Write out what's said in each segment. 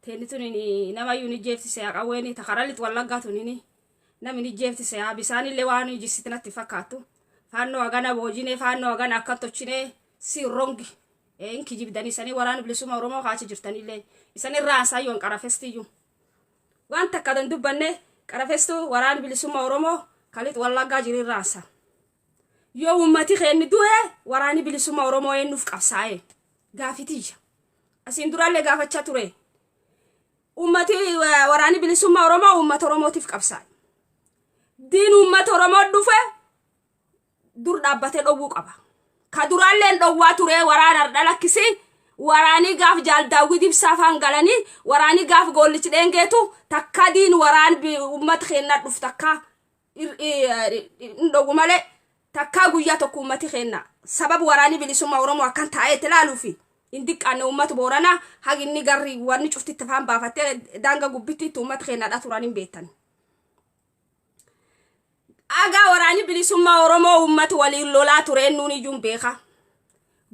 تنتوني نما يوني جيفتي سياق ويني تخرلت ولا قاتوني نمني جيفتي سياق بساني اللي واني جسيتنا تفكاتو فانو أغانا بوجيني فانو أغانا كنتوشيني سي رونغي إنك جبداني ساني وراني بلسوما ورمو خاتي جرتاني اللي إساني راسا يون كرافستي يون وانتا كدن دوباني كرافستو وراني بلسوما ورمو كاليت ولا قاجري راسا يو أمتي خيني دوه وراني بلسوما ورمو ينوف قفصاي غافتيجا أسين درالي غافتشا توري أمتي وراني بلسوما ورمو أمت ورمو تفك قفصاي دين أمت ورمو دوفه dur dhabbate dhowwu qaba ka duralleen dhowwaa ture waraana dhalakkisi waraani gaaf jaal daawwid ibsaa fangalani waraani gaaf gollichi dhengeetu takka diin waraan bi ummat xeenna dhuf takka ndhogu male takka guyyaa tokko ummati xeenna sabab waraani bilisummaa oromoo akkan taa'ee tilaaluufi indiqaanne ummat boorana haginni garri wanni cufti tafaan baafatte daanga gubbitti ummat xeenna dha turanin beetan aga warani bilisumma oromo ummat wali lola turen nuni jumbexa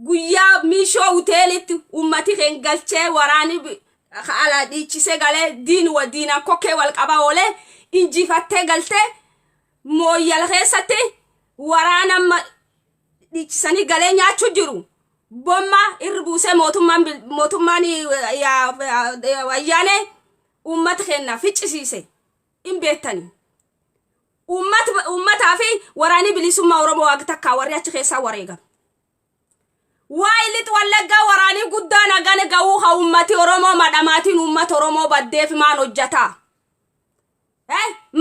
guya misho hotelit ummati xengalche warani ala di cise gale din wa dina koke wal qaba wole inji fatte galte moyal xesate warana di cisani gale nya chujiru bomma irbuse motumani ya wayane ummat xenna ficcisise imbetani ummat afi warani bilisumma oromo waqta ka wariyachi xesa warega wailit wallaga warani guddana gane gawu ha ummati oromo madamatin ummat oromo baddef man hojjata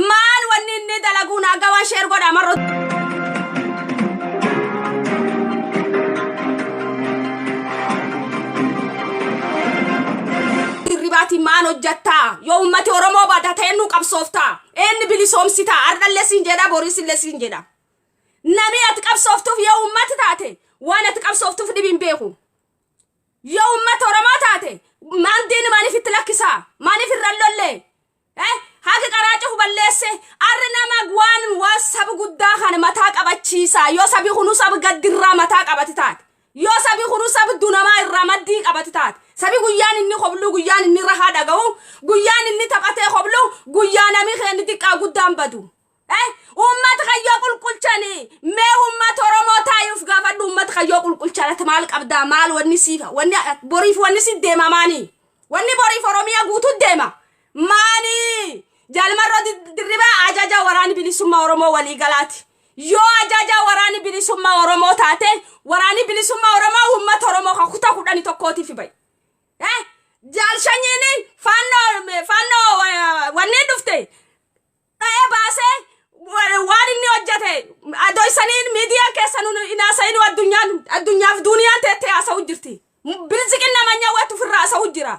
man wanni ni dalaguna gawa sher goda marro ribati man hojjata yo ummati oromo badata enu qabsofta en bilisom sita arda lesin jeda boris lesin jeda nabi atqabsoftu yo ummat taate wana atqabsoftu dibin beeku yo ummat oromo taate man din mani fitlakisa mani firallolle hage qaraacu ballesse arna magwan wasab gudda khan mata qabachisa yo sabi khunu sab gaddirra mata qabatitat yo sabi khunu sab dunama irramadi qabatitat sabi guyaan inni khoblu guyaan inni raha dagaw guyaan inni tapate khoblu guyaan ami khen diqa guddam badu ummat khayyo qulqulchani me ummat oromo tayuf gafadu ummat khayyo qulqulchala tamal qabda mal wani sifa wani borif wani sidema mani wani borif oromiya gutu dema mani jalmarro dirriba ajaja warani bilisumma oromo wali galati yo ajaja warani bilisumma oromo taate warani bilisumma oromo ummat oromo khuta kudani tokkoti fi bay jal shanyini fanno wanni dufte tae base wani ni hojjate adoy sanin media kesanu ina sayni adunya fi dunya tete asaw jirti bilziqina manya watu firra asaw jira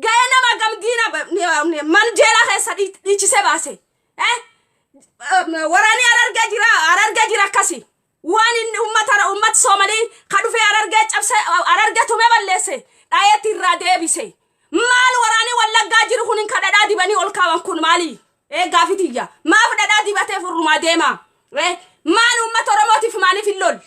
gayna magam dina man jela khesa dichise base warani ararga jira kasi wani ummat somali khadu fe ararga tume ballese ayati radebise mal warani walla gajiru kunin kadada dibani olkawan kun mali gafitiya ma fadada dibate furuma dema man ummat oromoti fimani fillol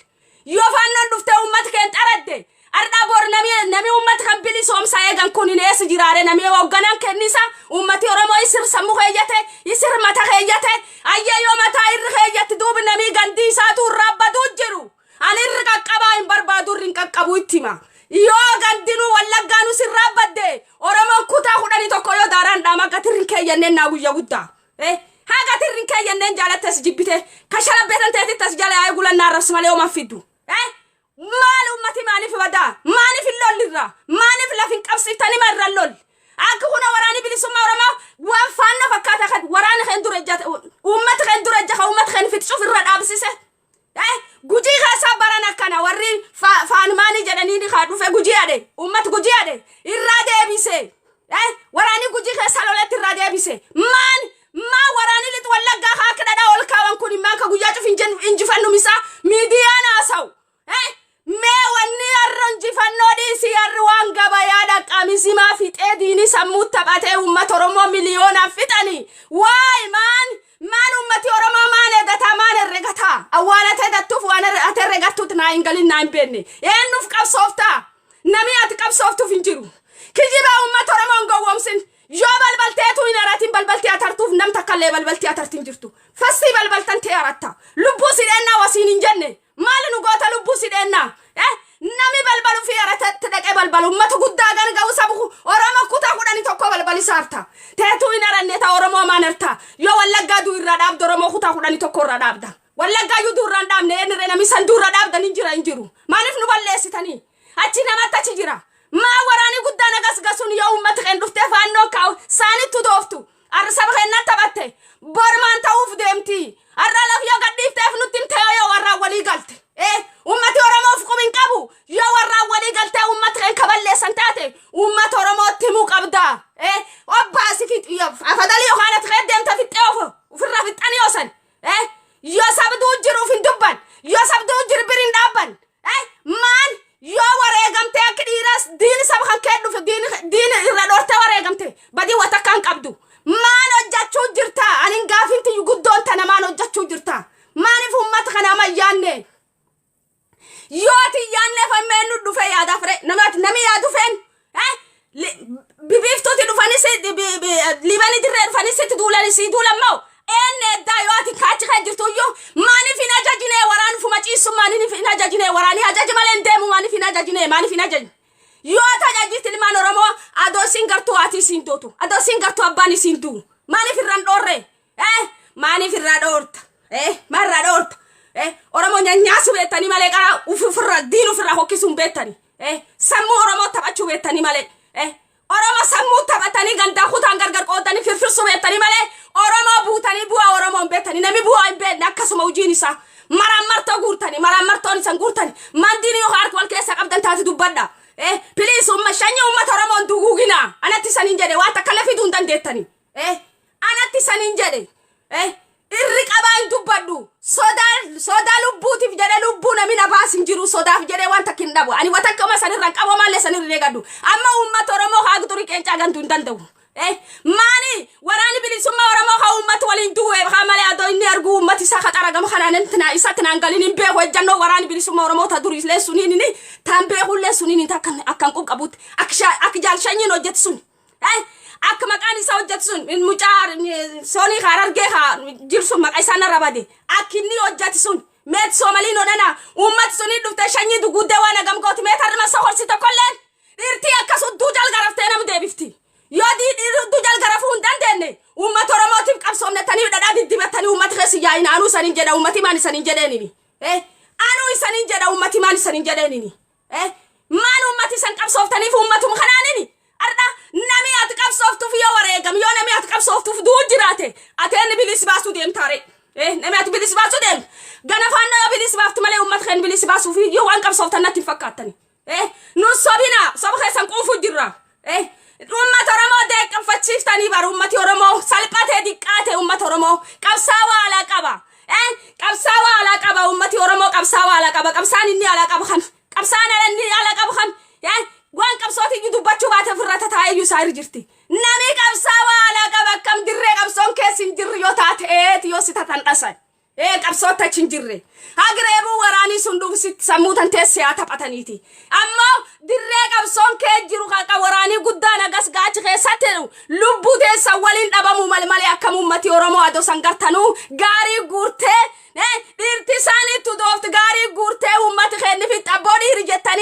yo fannon dufte ummat ken taradde arda bor nami ummat kambili som sayegan kunin es jirare nami waganan kenisa ummati oromo isir samu khayate isir mata khayate ayya yo mata ir khayate dub nami gandi satu rabadu jiru anir qaqqaba in barbadu rin qaqqabu ittima yo gandinu walla ganu sirabadde oromo kuta khudani tokko yo daran dama gatirin keyannen na guyya gudda ha gatirin keyannen jalatas jibbite kashala betan tete tas jala ay gulan na rasmale o mafidu mal ummati mani fi wada mani fi lollira mani fi lafin qabsi tani marrallol akuna warani bilisumma oromo wa fanna fakata khat warani khen durajat ummat khen durajja ummat khen fit shuf radabsise guji khasa barana kana warri fan mani jadani ni khadu fe guji ade ummat guji ade irade bise warani guji khasa lolet irade bise man ma warani lit wallaga khakda da wal kawan kuni ma ka guja tuf inji fannu misa media na saw me wani arranji fanno di si arwan gaba ya da kamisi ma fit edini samut tabate ummat oromo miliona fitani why man ummati oromo mane gata mane regata awana tadatuf wana aterregatut na ingalin na impenne enuf qabsofta nami at qabsoftu finjiru kijiba ummat oromoon gowwomsin yoo balbalteetu hin aratin balbaltee atartuuf nam takkallee balbaltee atartin jirtu fassi balbaltan tee aratta lubbuu sidheennaa wasiin hin jenne maali nu goota lubbuu sidheennaa nami balbalu fi aratatti dhaqee balbalu ummatu guddaa garga'u sabu oromoo kutaa kudhanii tokko balbalisaarta teetuu hin aranneeta oromoo maanarta yoo wallaggaa duu irraa dhaabda oromoo kutaa kudhanii tokko irraa dhaabda wallaggaa yoo duu irraa dhaabne eenirree nami san duu irraa dhaabdan hin jiru maaliif nu balleessitanii achi namatti achi jira maa waraanii guddaa nagasgasuun yoo ummata keen dhuftee faannoo kaa'u saanittu dooftu arsaba keenna taphatte bormaan ta'uuf deemti arra laf yoo gadhiifteef nutti hin ta'e yoo warraa walii galte ummati oromoof qubin qabu yoo warraa walii galtee ummata keen kaballeessan taate ummata oromootti himuu qabda obbaasi afadalii yookaan ati keen deemta fixxee ofirraa fixxanii yoosan yoo sabduu jiruuf hin dubban yoo sabduu jiru biriin dhaabban maan yoo wareegamtee akka dhiiras diini saba kan kee dhufe diini irra dhoortee wareegamte badii watakkaan qabdu maan hojjachuu jirta anin gaafinti guddoon tana maan hojjachuu jirta maaniif ummata kana amayyaanne yooti yaanne fammeen nu dhufe yaada fure nami yaadu feen bibiiftuuti dhufanis libani dirree dhufanis itti duulanis duulammoo enne eddaa yooti kaachi kee jirtu iyyuu maaniif hin ajajine waraan fuma ciisu maaniif hin ajajine waraanii ajaji malee hin deemu maaniif hin ajajine maaniif hin ajajine yoo tajaajilte ilmaan oromoo adoo siin gartuu ati siin dootu adoo siin gartuu abbaan siin duu maaniif irraan dhoorre maaniif irraa dhoorta marraa dhoorta oromoo nyaasu beettanii malee qara ufirra diin ufirra hokkisuun beettanii sammuu oromoo taphachuu beettanii malee oromoo sammuu taphatanii gandaa kutaan gargar qoodanii firfirsuu beettanii malee oromoo buutanii bu'aa oromoon beettanii nami bu'aa hin beekne akkasuma hojiin isaa maraan martoo guurtanii maraan martoon isan guurtanii mandiin yoo harka wal keessa qabdan taati dubbadha piliis shanyii ummata oromoon duguugina anatti saniin jedhe waan takka lafiduu hin dandeettanii anatti saniin jedhe irri qabaa hin dubbadhu sodaa lubbuutiif jedhe lubbuu nami na baasin jiru sodaaf jedhe waan takka hin dhabu ani watakkama sanirraan qabo maallee sanirree gaddu amma ummata oromoo haagdurii qeencaa gantuu hin danda'u maani waraani bilisummaa oromoo haa ummata waliin du'e haa malee adoo inni argu ummati isaa kaxara gama kanaan isatti naan galin hin beeku ejjannoo waraani bilisummaa oromoo ta durii illee suniin tan beekullee suniin akkan qubqabuutti akka jaalshanyiin hojjetu sun akka maqaan isaa hojjetu sun mucaa soonii harargee haa jirsun maqaa isaa narra bade akka inni hojjetu sun meet soomaliin odhana ummati sunii dhufte shanyii duguddee waan agamgooti meetarrima sohorsi tokkolleen dhirtii akkas udduu jalgaraftee nam deebifti yoo diiduu jalgarafuu hin dandeenye ummata oromootiif qabsoomnettanii dhadhaa diddibettanii ummati keessi yaa'in anuu isaniin jedha ummati maan isaniin jedheenini anuu isaniin jedha ummati maan isaniin jedheenini maan ummati isan qabsooftaniif ummatum kanaanini arda nami ati qabsooftuuf yoo wareegam yoo nami ati qabsooftuuf duu jiraate ati inni bilis baasuu deemtaare nami ati bilis baasuu deem gana faannoo yoo bilis baaftu malee ummata keen bilis baasuuf yoo waan qabsooftan natti hin fakkaattani nun sobina soba keessan quufuu jirra ummata oromoo deeqqanfachiiftanii bar ummati oromoo salphatee diqqaate ummata oromoo qabsaawaa alaa qaba qabsaawaa alaa qaba ummati oromoo qabsaawaa alaa qaba qabsaan inni alaa qaba kan qabsaan inni alaa qaba kan waan qabsooti iyyuu dubbachuu baate ofirra tataa'eeyyuu isaa irra jirti nami qabsaawaa alaa qaba akkam dirree qabsoon keessi hin jirri yoo taateeti yoo si tatan dhasan qabsoota achi hin jirre hagireebuu waraanii sun dhufsitti sammuu tan teessee haa taphataniiti ammoo dirree qabsoon kee jiru qaqa waraanii guddaan agas gaachi keessatti lubbuu teessan waliin dhabamu malee akkam ummati oromoo adoo san gartanuu gaarii guurtee dhirti isaaniitu doofti gaarii guurtee ummati keenni fi xabboo dhiiri jettanii